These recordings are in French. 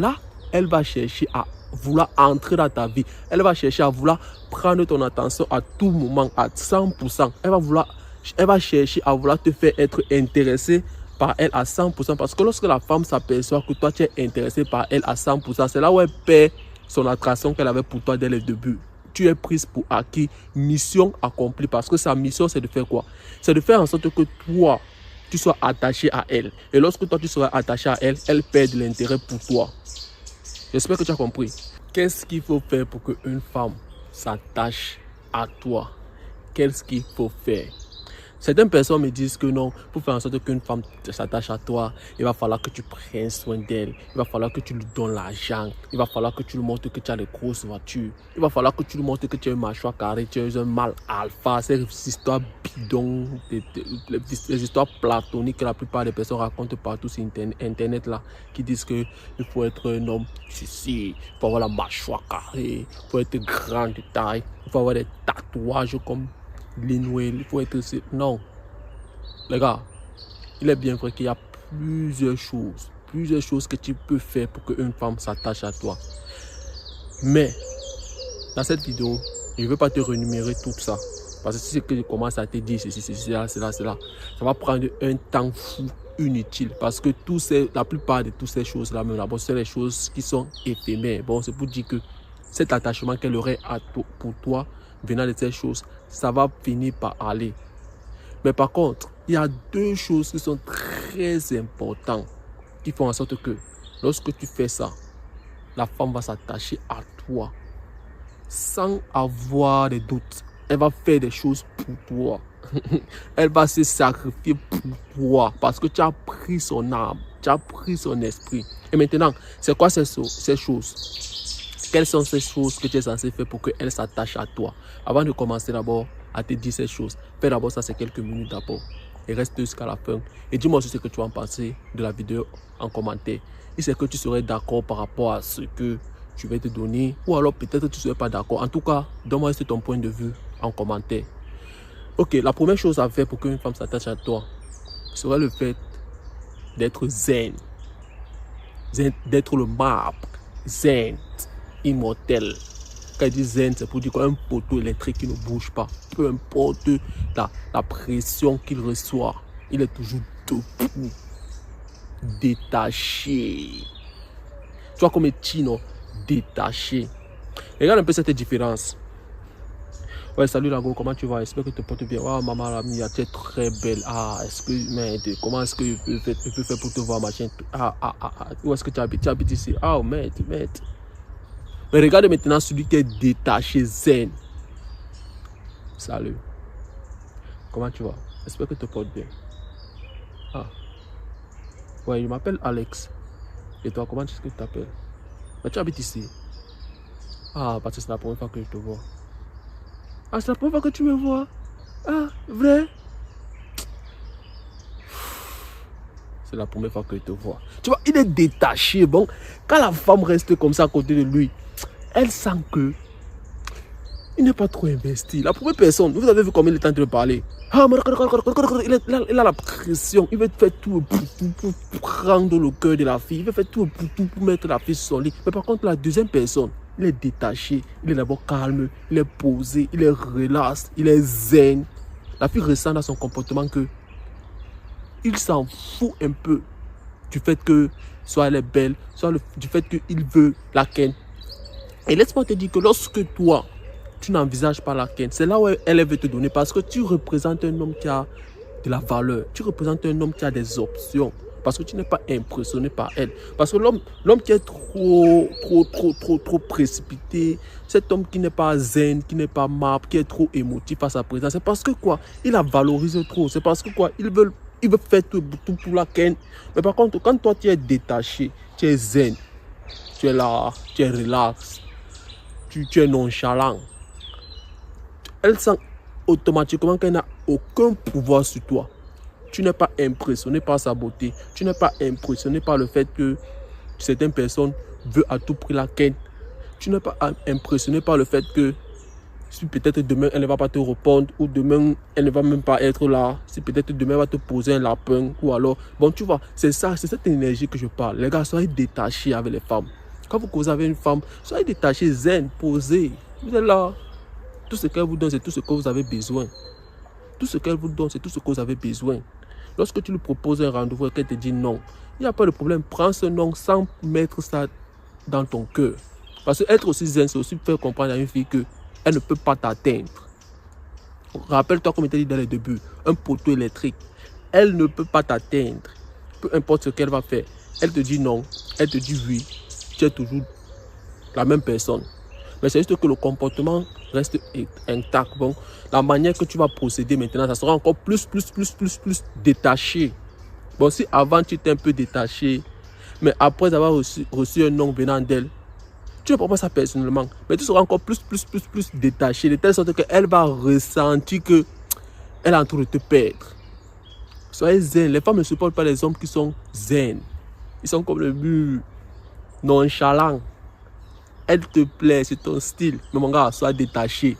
là, elle va chercher à vouloir entrer dans ta vie. Elle va chercher à vouloir prendre ton attention à tout moment, à 100%. Elle va chercher à vouloir te faire être intéressé par elle à 100%. Parce que lorsque la femme s'aperçoit que toi, tu es intéressé par elle à 100%, c'est là où elle perd son attraction qu'elle avait pour toi dès le début. Tu es prise pour acquis, mission accomplie. Parce que sa mission, c'est de faire quoi? C'est de faire en sorte que toi, tu sois attaché à elle. Et lorsque toi, tu seras attaché à elle, elle perd de l'intérêt pour toi. J'espère que tu as compris. Qu'est-ce qu'il faut faire pour qu'une femme s'attache à toi? Qu'est-ce qu'il faut faire? Certaines personnes me disent que non, pour faire en sorte qu'une femme s'attache à toi, il va falloir que tu prennes soin d'elle. Il va falloir que tu lui donnes l'argent. Il va falloir que tu lui montres que tu as des grosses voitures. Il va falloir que tu lui montres que tu as un mâchoire carré, tu es un mâle alpha. Ces histoires bidons, les histoires platoniques que la plupart des personnes racontent partout sur Internet là, qui disent qu'il faut être un homme ceci, il faut avoir la mâchoire carrée, il faut être grand de taille, il faut avoir des tatouages comme l'Inoué, il faut être... Non. Les gars, il est bien vrai qu'il y a plusieurs choses que tu peux faire pour qu'une femme s'attache à toi. Mais, dans cette vidéo, je ne veux pas te rémunérer tout ça. Parce que si c'est que je commence à te dire ceci, cela, ça va prendre un temps fou, inutile. Parce que la plupart de toutes ces choses-là, même là-bas, c'est les choses qui sont éphémères. Bon, c'est pour dire que cet attachement qu'elle aurait pour toi, venant de ces choses, ça va finir par aller. Mais par contre, il y a deux choses qui sont très importantes, qui font en sorte que lorsque tu fais ça, la femme va s'attacher à toi sans avoir de doute. Elle va faire des choses pour toi. Elle va se sacrifier pour toi parce que tu as pris son âme, tu as pris son esprit. Et maintenant, c'est quoi ces choses? Quelles sont ces choses que tu es censé faire pour qu'elle s'attache à toi? Avant de commencer d'abord à te dire ces choses, fais d'abord ça, c'est quelques minutes d'abord. Et reste jusqu'à la fin. Et dis-moi aussi ce que tu vas en penser de la vidéo en commentaire. Et c'est que tu serais d'accord par rapport à ce que je vais te donner. Ou alors peut-être tu ne serais pas d'accord. En tout cas, donne-moi ton point de vue en commentaire. Ok, la première chose à faire pour qu'une femme s'attache à toi serait le fait d'être zen. D'être le marbre. Zen. Immortel. Quand il dit zen, c'est pour dire qu'un poteau électrique qui ne bouge pas. Peu importe la pression qu'il reçoit, il est toujours debout, détaché. Tu vois comme un chino, détaché. Regarde un peu cette différence. Ouais, salut Lago, comment tu vas? J'espère que tu te portes bien. Oh, maman, l'ami, tu es très belle. Ah, comment est-ce que je peux faire pour te voir, machin? Où est-ce que tu habites? Tu habites ici? Ah, mec. Mais regarde maintenant celui qui est détaché, zen. Salut. Comment tu vas? J'espère que tu te portes bien. Ah. Ouais, je m'appelle Alex. Et toi, comment est-ce que tu t'appelles? Mais tu habites ici. Ah, parce que c'est la première fois que je te vois. Ah, c'est la première fois que tu me vois? Ah, vrai? C'est la première fois que je te vois. Tu vois, il est détaché. Bon, quand la femme reste comme ça à côté de lui, elle sent que il n'est pas trop investi. La première personne, vous avez vu comment il est en train de parler. Ah, il a la pression. Il veut faire tout pour prendre le cœur de la fille. Il veut faire tout pour mettre la fille sur son lit. Mais par contre, la deuxième personne, il est détaché. Il est d'abord calme. Il est posé. Il est relax. Il est zen. La fille ressent dans son comportement que il s'en fout un peu du fait que soit elle est belle, soit du fait qu'il veut la ken. Et laisse-moi te dire que lorsque toi, tu n'envisages pas la ken, c'est là où elle veut te donner parce que tu représentes un homme qui a de la valeur. Tu représentes un homme qui a des options parce que tu n'es pas impressionné par elle. Parce que l'homme qui est trop précipité, cet homme qui n'est pas zen, qui n'est pas marbre, qui est trop émotif à sa présence, c'est parce que quoi? Il la valorise trop. C'est parce que quoi? Il veut faire tout pour la ken. Mais par contre, quand toi tu es détaché, tu es zen, tu es là, tu es relax, tu es nonchalant, elle sent automatiquement qu'elle n'a aucun pouvoir sur toi. Tu n'es pas impressionné par sa beauté. Tu n'es pas impressionné par le fait que certaines personnes veulent à tout prix la ken. Tu n'es pas impressionné par le fait que Si peut-être demain, elle ne va pas te répondre, ou demain, elle ne va même pas être là. Si peut-être demain, elle va te poser un lapin, ou alors... Bon, tu vois, c'est ça, c'est cette énergie que je parle. Les gars, soyez détachés avec les femmes. Quand vous causez avec une femme, soyez détachés, zen, posés. Vous êtes là. Tout ce qu'elle vous donne, c'est tout ce que vous avez besoin. Tout ce qu'elle vous donne, c'est tout ce que vous avez besoin. Lorsque tu lui proposes un rendez-vous et qu'elle te dit non, il n'y a pas de problème. Prends ce non sans mettre ça dans ton cœur. Parce que être aussi zen, c'est aussi faire comprendre à une fille qu'elle ne peut pas t'atteindre. Rappelle-toi, comme je t'ai dit dans le début, un poteau électrique, elle ne peut pas t'atteindre. Peu importe ce qu'elle va faire. Elle te dit non, elle te dit oui. Tu es toujours la même personne. Mais c'est juste que le comportement reste intact. Bon, la manière que tu vas procéder maintenant, ça sera encore plus détaché. Bon, si avant tu étais un peu détaché, mais après avoir reçu un nom venant d'elle, tu ne prends pas ça personnellement, mais tu seras encore plus détaché, de telle sorte qu'elle va ressentir qu'elle est en train de te perdre. Soyez zen. Les femmes ne supportent pas les hommes qui sont zen. Ils sont comme le mur, nonchalant. Elle te plaît, c'est ton style. Mais mon gars, sois détaché.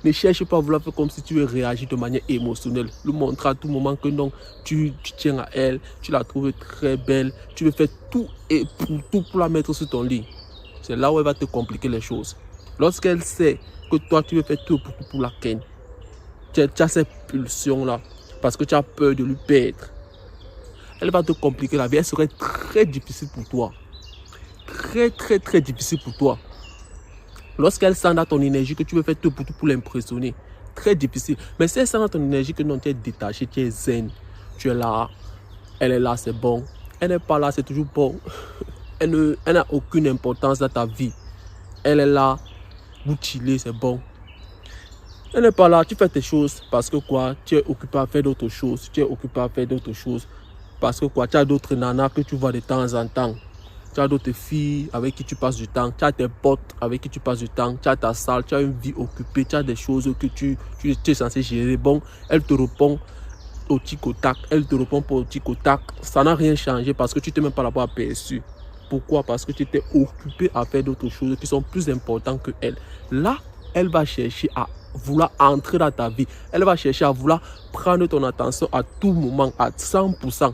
Ne cherche pas à vouloir faire comme si tu veux réagir de manière émotionnelle. Lui montrer à tout moment que non, tu tiens à elle, tu la trouves très belle, tu veux faire tout et pour la mettre sur ton lit. C'est là où elle va te compliquer les choses. Lorsqu'elle sait que toi, tu veux faire tout pour la ken, tu as cette pulsion-là parce que tu as peur de lui perdre. Elle va te compliquer la vie. Elle serait très difficile pour toi. Très difficile pour toi. Lorsqu'elle sent dans ton énergie que tu veux faire tout pour l'impressionner, très difficile. Mais si elle sent dans ton énergie que non, tu es détaché, tu es zen, tu es là, elle est là, c'est bon. Elle n'est pas là, c'est toujours bon. Elle n'a aucune importance dans ta vie. Elle est là, vous chillez, c'est bon. Elle n'est pas là, tu fais tes choses parce que quoi, tu es occupé à faire d'autres choses. Tu es occupé à faire d'autres choses parce que quoi, tu as d'autres nanas que tu vois de temps en temps. Tu as d'autres filles avec qui tu passes du temps. Tu as tes potes avec qui tu passes du temps. Tu as ta salle, tu as une vie occupée. Tu as des choses que tu es censé gérer. Bon, elle te répond au tic au tac. Elle te répond pas au tic au tac. Ça n'a rien changé parce que tu t'es même pas là-bas aperçu. Pourquoi? Parce que tu étais occupé à faire d'autres choses qui sont plus importantes que elle. Là, elle va chercher à vouloir entrer dans ta vie. Elle va chercher à vouloir prendre ton attention à tout moment, à 100%.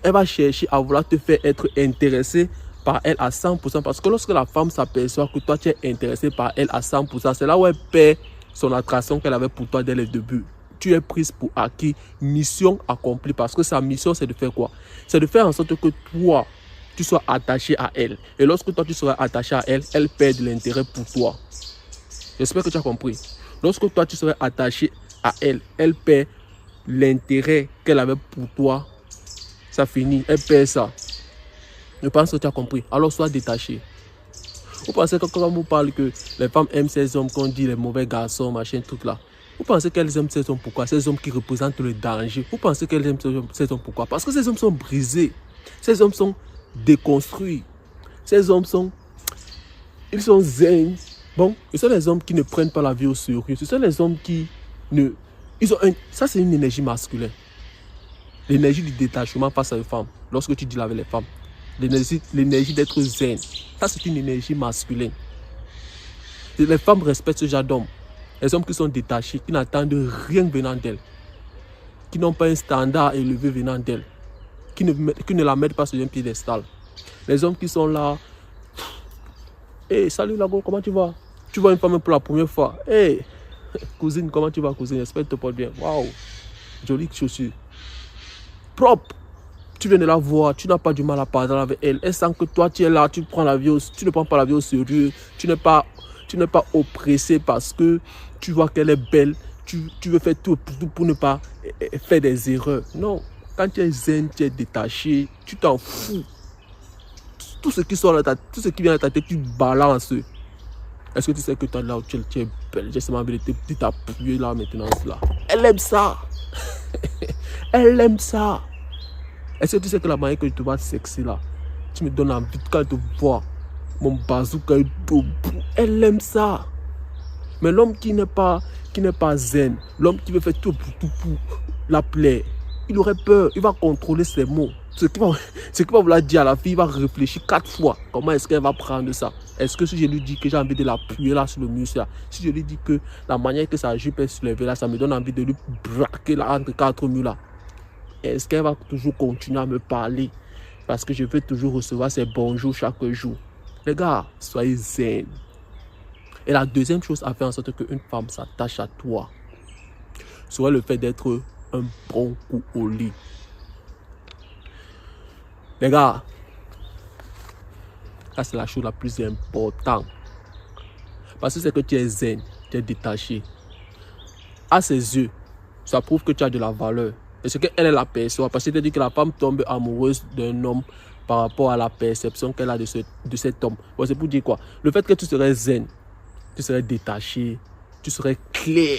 Elle va chercher à vouloir te faire être intéressé par elle à 100%. Parce que lorsque la femme s'aperçoit que toi, tu es intéressé par elle à 100%, c'est là où elle perd son attraction qu'elle avait pour toi dès le début. Tu es prise pour acquis, mission accomplie. Parce que sa mission, c'est de faire quoi? C'est de faire en sorte que toi, tu sois attaché à elle. Et lorsque toi, tu seras attaché à elle, elle perd de l'intérêt pour toi. J'espère que tu as compris. Lorsque toi, tu serais attaché à elle, elle perd l'intérêt qu'elle avait pour toi. Ça finit, elle perd ça. Je pense que tu as compris. Alors sois détaché. Vous pensez que quand on parle que les femmes aiment ces hommes, qu'on dit les mauvais garçons, machin, tout là. Vous pensez qu'elles aiment ces hommes pourquoi? Ces hommes qui représentent le danger. Vous pensez qu'elles aiment ces hommes pourquoi? Parce que ces hommes sont brisés. Ces hommes sont déconstruits. Ces hommes sont... Ils sont zen. Bon, ce sont les hommes qui ne prennent pas la vie au sérieux. Ce sont les hommes qui ne... Ça, c'est une énergie masculine. L'énergie du détachement face à une femme. Lorsque tu deals avec les femmes. L'énergie d'être zen. Ça, c'est une énergie masculine. Et les femmes respectent ce genre d'hommes. Les hommes qui sont détachés, qui n'attendent rien venant d'elles. Qui n'ont pas un standard élevé venant d'elles. Qui ne la mettent pas sur un piédestal. Les hommes qui sont là. Hey, salut la go, comment tu vas? Tu vois une femme pour la première fois. Hey, cousine, comment tu vas, cousine? J'espère que tu te portes bien. Waouh, jolie chaussure. Propre. Tu viens de la voir, tu n'as pas du mal à parler avec elle. Elle sent que toi, tu es là, tu ne prends pas la vie au sérieux. Tu n'es pas oppressé parce que tu vois qu'elle est belle. Tu veux faire tout pour ne pas faire des erreurs. Non, quand tu es zen, tu es détaché, tu t'en fous. Tout ce qui vient de ta tête, tu balances. Est-ce que tu sais que toi là où tu es belle? J'ai seulement envie de t'appuyer là maintenant. Là. Elle aime ça. Elle aime ça. Est-ce que tu sais que la manière que je te vois sexy là, tu me donnes envie quand je te vois, mon bazooka est debout. Elle aime ça. Mais l'homme qui n'est pas zen, l'homme qui veut faire tout pour la plaire, il aurait peur, il va contrôler ses mots. ce qui va vouloir dire à la fille, il va réfléchir 4 fois. Comment est-ce qu'elle va prendre ça? Est-ce que si je lui dis que j'ai envie de l'appuyer là sur le muscle là, si je lui dis que la manière que sa jupe est soulevée là, ça me donne envie de lui braquer là entre 4 murs là, est-ce qu'elle va toujours continuer à me parler? Parce que je veux toujours recevoir ses bonjours chaque jour. Les gars, soyez zen. Et la deuxième chose à faire en sorte qu'une femme s'attache à toi serait le fait d'être un bon coup au lit. Les gars, ça c'est la chose la plus importante. Parce que c'est que tu es zen, tu es détaché. À ses yeux, ça prouve que tu as de la valeur. Et ce qu'elle la perçoit. Parce que tu dit que la femme tombe amoureuse d'un homme par rapport à la perception qu'elle a de cet homme. Bon, c'est pour dire quoi? Le fait que tu serais zen, tu serais détaché, tu serais clair,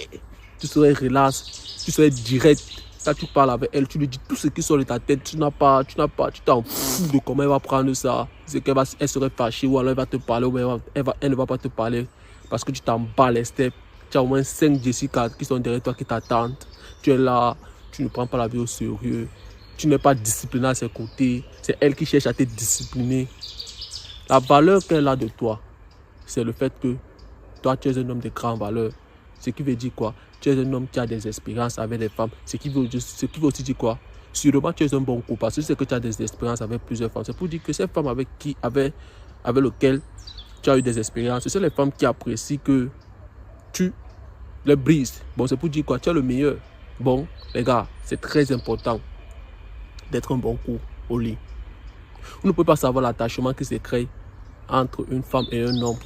tu serais relax, tu serais direct. Quand tu parles avec elle, tu lui dis tout ce qui sort de ta tête. Tu t'en fous de comment elle va prendre ça. C'est qu'elle serait fâchée ou alors elle va te parler ou elle ne va pas te parler parce que tu t'en bats les steps. Tu as au moins 5 Jessica qui sont derrière toi qui t'attendent. Tu es là, tu ne prends pas la vie au sérieux. Tu n'es pas discipliné à ses côtés. C'est elle qui cherche à te discipliner. La valeur qu'elle a de toi, c'est le fait que toi, tu es un homme de grande valeur. Ce qui veut dire quoi? Tu es un homme qui a des expériences avec les femmes. Ce qui veut aussi dire quoi? Sûrement, tu es un bon coup parce que c'est que tu as des expériences avec plusieurs femmes. C'est pour dire que ces femmes avec lesquelles tu as eu des expériences, ce sont les femmes qui apprécient que tu les brises. Bon, c'est pour dire quoi? Tu es le meilleur. Bon, les gars, c'est très important d'être un bon coup au lit. Vous ne pouvez pas savoir l'attachement qui se crée entre une femme et un homme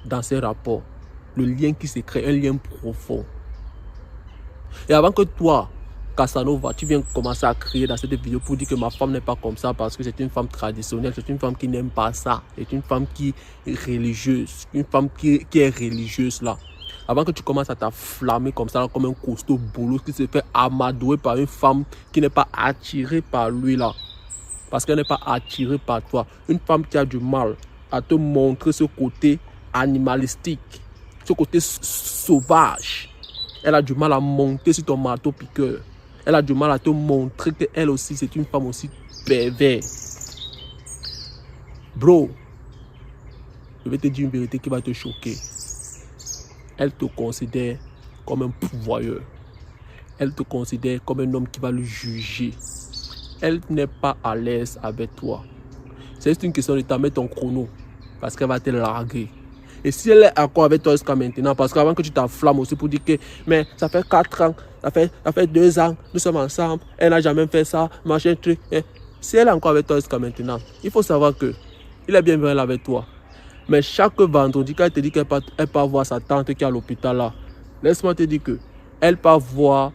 dans ces rapports. Le lien qui se crée, un lien profond. Et avant que toi, Casanova, tu viennes commencer à crier dans cette vidéo pour dire que ma femme n'est pas comme ça parce que c'est une femme traditionnelle, c'est une femme qui n'aime pas ça, c'est une femme qui est religieuse, une femme qui est religieuse là. Avant que tu commences à t'afflammer comme ça, là, comme un costaud boulot qui se fait amadouer par une femme qui n'est pas attirée par lui là. Parce qu'elle n'est pas attirée par toi. Une femme qui a du mal à te montrer ce côté animalistique, ce côté sauvage. Elle a du mal à monter sur ton marteau piqueur. Elle a du mal à te montrer qu'elle aussi, c'est une femme aussi pervers. Bro, je vais te dire une vérité qui va te choquer. Elle te considère comme un pourvoyeur. Elle te considère comme un homme qui va le juger. Elle n'est pas à l'aise avec toi. C'est juste une question de t'en mettre ton chrono. Parce qu'elle va te larguer. Et si elle est encore avec toi jusqu'à maintenant, parce qu'avant que tu t'enflammes aussi pour dire que mais ça fait 4 ans, ça fait 2 ans, nous sommes ensemble, elle n'a jamais fait ça, machin truc. Si elle est encore avec toi jusqu'à maintenant, il faut savoir que il est bien vrai avec toi. Mais chaque vendredi, quand elle te dit qu'elle part voir sa tante qui est à l'hôpital là, laisse-moi te dire que elle part voir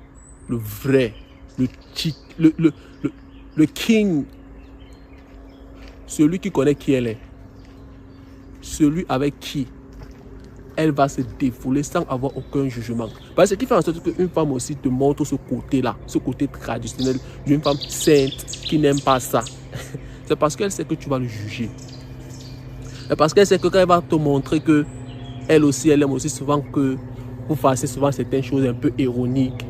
le vrai, le king, celui qui connaît qui elle est. Celui avec qui elle va se défouler sans avoir aucun jugement. Parce que ce qui fait en sorte qu'une femme aussi te montre ce côté-là, ce côté traditionnel d'une femme sainte qui n'aime pas ça. C'est parce qu'elle sait que tu vas le juger. C'est parce qu'elle sait que quand elle va te montrer que elle aussi, elle aime aussi souvent que vous fassiez souvent certaines choses un peu ironiques.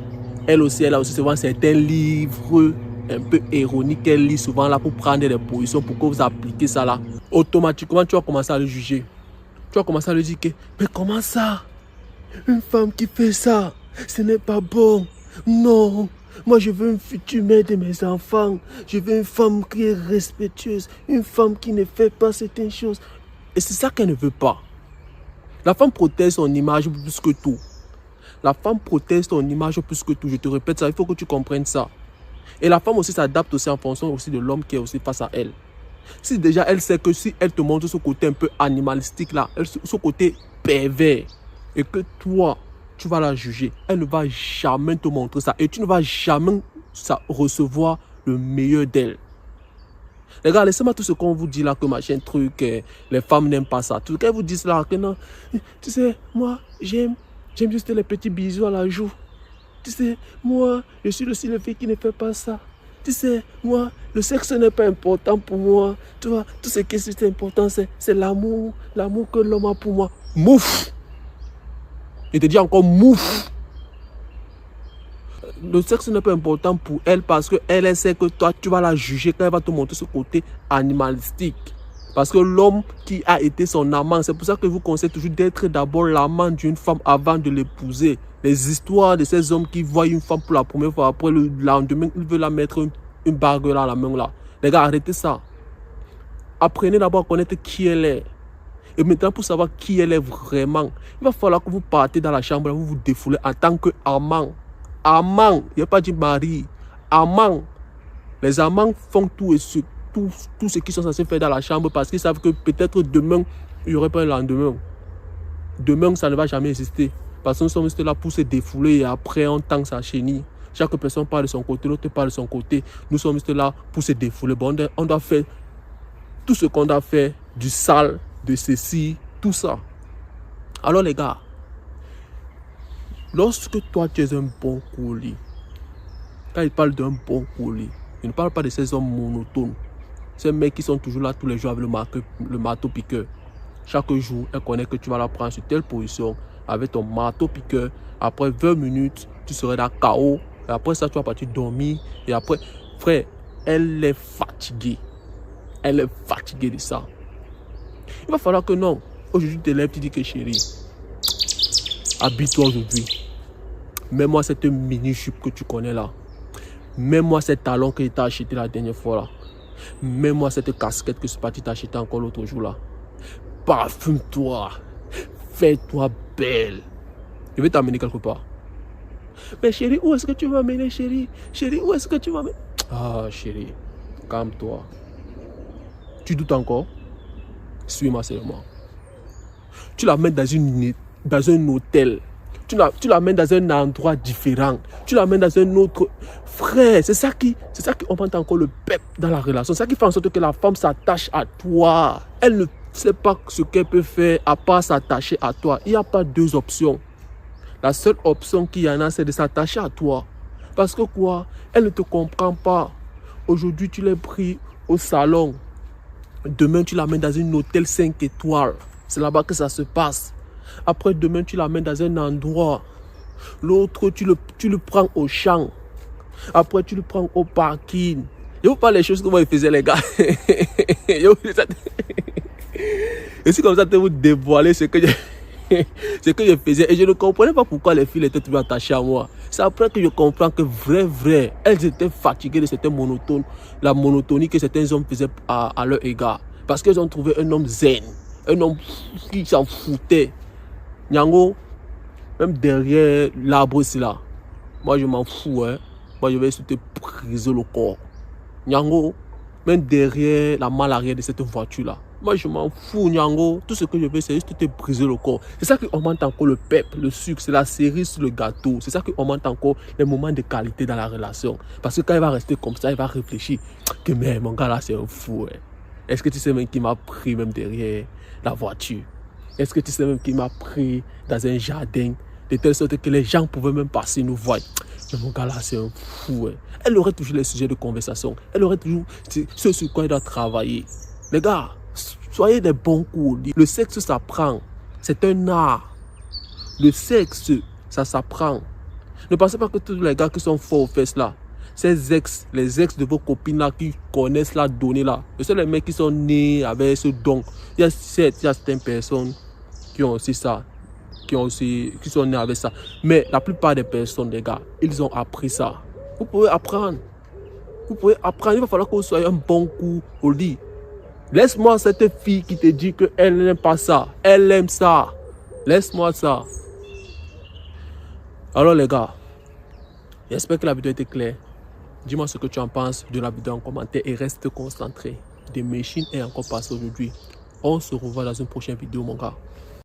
Elle a aussi souvent certains livres un peu ironiques qu'elle lit souvent là pour prendre des positions pour que vous appliquez ça là. Automatiquement, tu vas commencer à le juger. Tu vas commencer à lui dire que, mais comment ça? Une femme qui fait ça, ce n'est pas bon. Non, moi je veux une future mère de mes enfants. Je veux une femme qui est respectueuse. Une femme qui ne fait pas certaines choses. Et c'est ça qu'elle ne veut pas. La femme protège son image plus que tout. La femme protège son image plus que tout. Je te répète ça, il faut que tu comprennes ça. Et la femme aussi s'adapte aussi en fonction aussi de l'homme qui est aussi face à elle. Si déjà elle sait que si elle te montre ce côté un peu animalistique là, ce côté pervers, et que toi, tu vas la juger, elle ne va jamais te montrer ça. Et tu ne vas jamais recevoir le meilleur d'elle. Les gars, laissez-moi tout ce qu'on vous dit là, que machin truc, les femmes n'aiment pas ça. Tout ce qu'elles vous disent là, que non, tu sais, moi, j'aime juste les petits bisous à la joue. Tu sais, moi, je suis aussi le fille qui ne fait pas ça. Tu sais, moi, le sexe n'est pas important pour moi. Tu vois, tout ce qui est important, c'est l'amour. L'amour que l'homme a pour moi. Mouf! Je te dis encore mouf! le sexe n'est pas important pour elle parce qu'elle sait que toi, tu vas la juger quand elle va te montrer ce côté animalistique. Parce que l'homme qui a été son amant, c'est pour ça que je vous conseille toujours d'être d'abord l'amant d'une femme avant de l'épouser. Les histoires de ces hommes qui voient une femme pour la première fois, après le lendemain, ils veulent la mettre une bague là, la main là. Les gars, arrêtez ça. Apprenez d'abord à connaître qui elle est. Et maintenant, pour savoir qui elle est vraiment, il va falloir que vous partez dans la chambre, vous vous défoulez en tant qu'amant. Amant, il n'y a pas dit mari. Amant. Les amants font tout ce qu'ils sont censés faire dans la chambre parce qu'ils savent que peut-être demain, il n'y aurait pas un lendemain. Demain, ça ne va jamais exister. Parce que nous sommes là pour se défouler et après, on tend sa chenille. Chaque personne parle de son côté, l'autre parle de son côté. Nous sommes là pour se défouler. Bon, on doit faire tout ce qu'on doit faire, du sale, de ceci, tout ça. Alors les gars, lorsque toi tu es un bon colis, quand il parle d'un bon colis, il ne parle pas de ces hommes monotones. Ces mecs qui sont toujours là tous les jours avec le marteau piqueur. Chaque jour, elle connaît que tu vas la prendre sur telle position avec ton marteau piqueur. Après 20 minutes, tu serais dans KO. Et après ça, tu vas partir dormir. Et après, frère, elle est fatiguée. Elle est fatiguée de ça. Il va falloir que non. Aujourd'hui, tu te lèves, tu dis que chérie, habille-toi aujourd'hui. Mets-moi cette mini-jupe que tu connais là. Mets-moi ces talons que tu as acheté la dernière fois là. Mets-moi cette casquette que ce parti t'a acheté encore l'autre jour là. Parfume-toi. Fais-toi belle. Je vais t'amener quelque part. Mais chérie, où est-ce que tu vas m'amener, chérie? Chérie, où est-ce que tu vas m'amener? Ah, chérie, calme-toi. Tu doutes encore? Suis-moi seulement. Tu la mets dans un hôtel. Tu la mets dans un endroit différent. Tu la mets dans un autre... Frère, c'est ça qui augmente encore le pep dans la relation. C'est ça qui fait en sorte que la femme s'attache à toi. Elle ne sait pas ce qu'elle peut faire à part s'attacher à toi. Il n'y a pas deux options. La seule option qu'il y en a, c'est de s'attacher à toi. Parce que quoi? Elle ne te comprend pas. Aujourd'hui, tu l'as pris au salon. Demain, tu l'amènes dans un hôtel 5 étoiles. C'est là-bas que ça se passe. Après, demain, tu l'amènes dans un endroit. L'autre, tu le prends au champ. Après, tu le prends au parking. Je vous parle des choses que moi, je faisais, les gars. Et c'est comme ça que vous dévoiler ce que je faisais. Et je ne comprenais pas pourquoi les filles étaient toujours attachées à moi. C'est après que je comprends que vrai, elles étaient fatiguées de cette la monotonie que certains hommes faisaient à leur égard. Parce qu'elles ont trouvé un homme zen. Un homme qui s'en foutait. Nyango, même derrière l'arbre ici là, moi je m'en fous, hein. Moi je vais essayer de te briser le corps. Nyango, même derrière la malle arrière de cette voiture là, moi je m'en fous, Nyango. Tout ce que je veux, c'est juste te briser le corps. C'est ça qui augmente encore le pep, le sucre, c'est la cerise sur le gâteau. C'est ça qui augmente encore les moments de qualité dans la relation. Parce que quand il va rester comme ça, il va réfléchir que mais mon gars là c'est un fou. Hein. Est-ce que tu sais même qui m'a pris même derrière la voiture? Est-ce que tu sais même qui m'a pris dans un jardin de telle sorte que les gens pouvaient même passer nous voir? Mais mon gars là c'est un fou. Hein. Elle aurait toujours les sujets de conversation. Elle aurait toujours ce sur quoi elle doit travailler. Les gars, soyez des bons coups. Le sexe s'apprend. C'est un art. Le sexe, ça s'apprend. Ne pensez pas que tous les gars qui sont forts aux fesses là, les ex de vos copines là qui connaissent la donnée là, c'est les mecs qui sont nés avec ce don. Il y a certaines personnes qui ont aussi ça, qui sont nés avec ça. Mais la plupart des personnes, les gars, ils ont appris ça. Vous pouvez apprendre. Vous pouvez apprendre. Il va falloir que vous soyez un bon coup au lit. Laisse-moi cette fille qui te dit qu'elle n'aime pas ça. Elle aime ça. Laisse-moi ça. Alors les gars, j'espère que la vidéo était claire. Dis-moi ce que tu en penses de la vidéo en commentaire et reste concentré. Des machines est encore passé aujourd'hui. On se revoit dans une prochaine vidéo, mon gars.